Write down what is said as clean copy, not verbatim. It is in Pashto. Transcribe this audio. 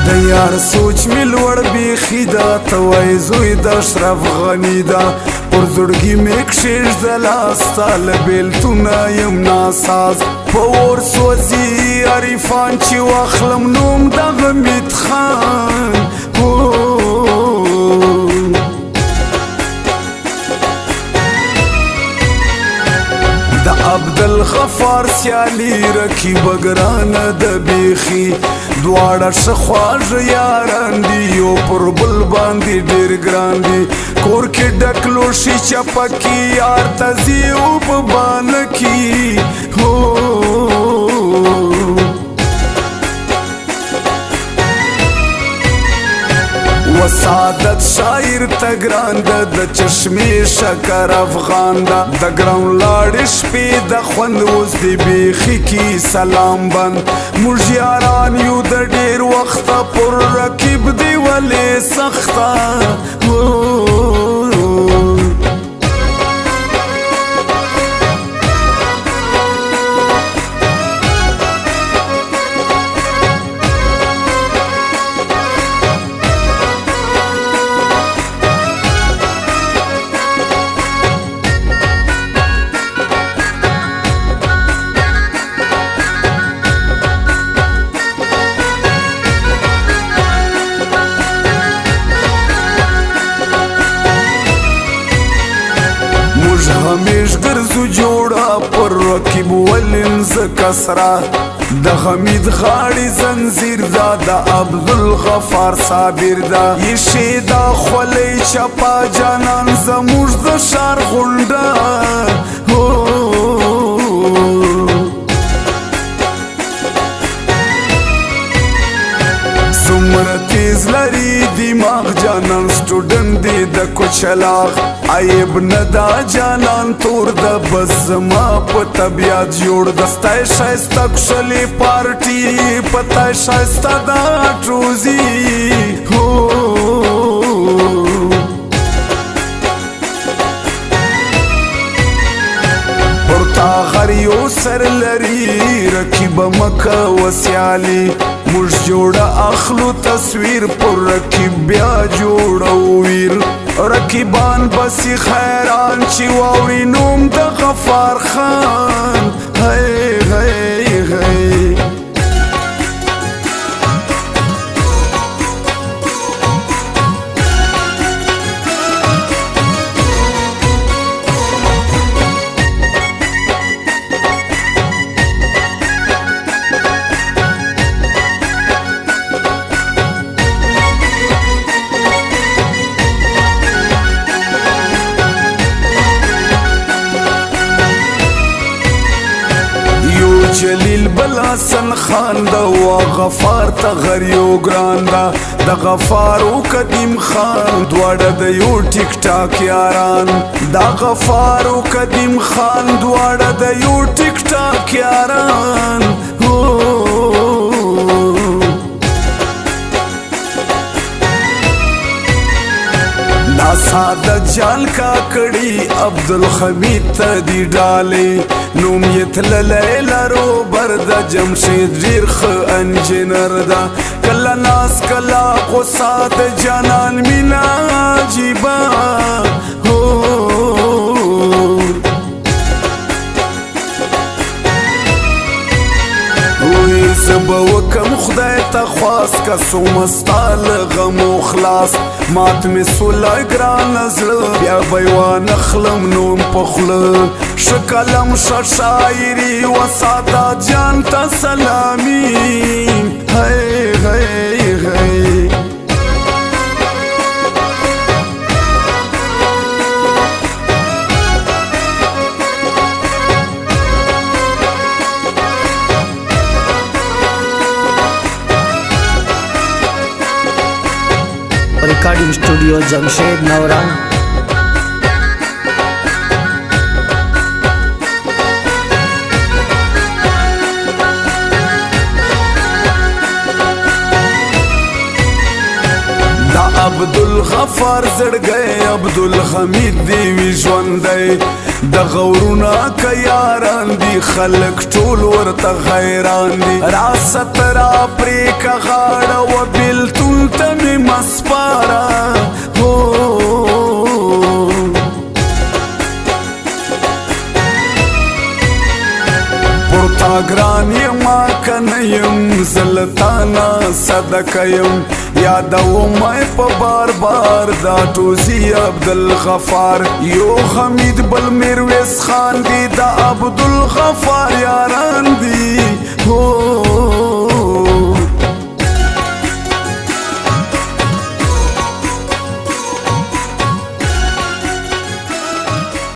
د یار سوچ می لوړ بیخي دا ته وای زوی د اشرف غني دا پر زړګي مې کښېږده ستا له بېلتونه یم ناساز په اور سوځي عرفان چې واخلم نوم د حمید خان د عبدالغفار سیالي رقیب ګرانه د بیخي دواړه ښه خواږه یاران دي یو پر بل باندې ډېر ګران دي کور کې ډک لوښي چپکي یار ته ځي اوبه بانه کې وسعادت شاعر تګران ده د چشمې شکر افغان ده د ګراون لاړې شپې د خوند اوس د بیخي کې سلام بند موږ یاران یو د ډېر وخته پر رقیب دی ولې سخته همیش ګرځو جوړه پر رقیب ولین ز کسره د حمید غاړي زنځیر دا د عبدالغفار صابر دا یشي دا خولۍ چپا جانان زموږ د ښار غونډه څومره تیز لري دماغ جانان سټوډنټ دی د کوچلاغ عیب نه دا جانان تور د بس زما په طبیعت جوړ د ستای ښایسته کښلې پارټي پتای ښایسته دا ټروزي غر یو سر لري رقیب مکه وسیالي موږ جوړه اخلو تصویر پر رقیب بیا جوړو ویر رقیبان بسی خیران چې واوري نوم د غفار خان هی هی هی جلیل بل حسن خان دا و غفار تا غریو گران دا د غفار و قدیم خان دواړه د یو ټیک ټاک یاران دا غفار و قدیم خان دواړه د یو ټیک ټاک یاران ساده جال کاکړي عبدالحمید ته دی ډالې نوم یې تللی لرو بر د جمشید ډېر ښه انجینر ده کله ناز کله غوسه د جانان مینه عجیبه زه به وکم خدای ته خواست که څومره ستا له غمو خلاص مات مې سولی ګرانه زړه بیا به یې وانخلم نوم په خوله ښه قلم ښه شاعري وساده جان ته سلامي هی هی هی recording studio Jamshed नवरंग عبدالغفار زړګی عبدالحمید دی وی ژوندی د غورونه که یاران دي خلک ټول ورته حیران دي راست را پرې که غاړه و بل ته می مسپارا هو پورتا ګران یما کنه یم زلتانا صدقه یم یادو مې په بار بار دا توزی عبدالغفار یو حمید بل میرویس خان دی دا عبدالغفار یاران دی هو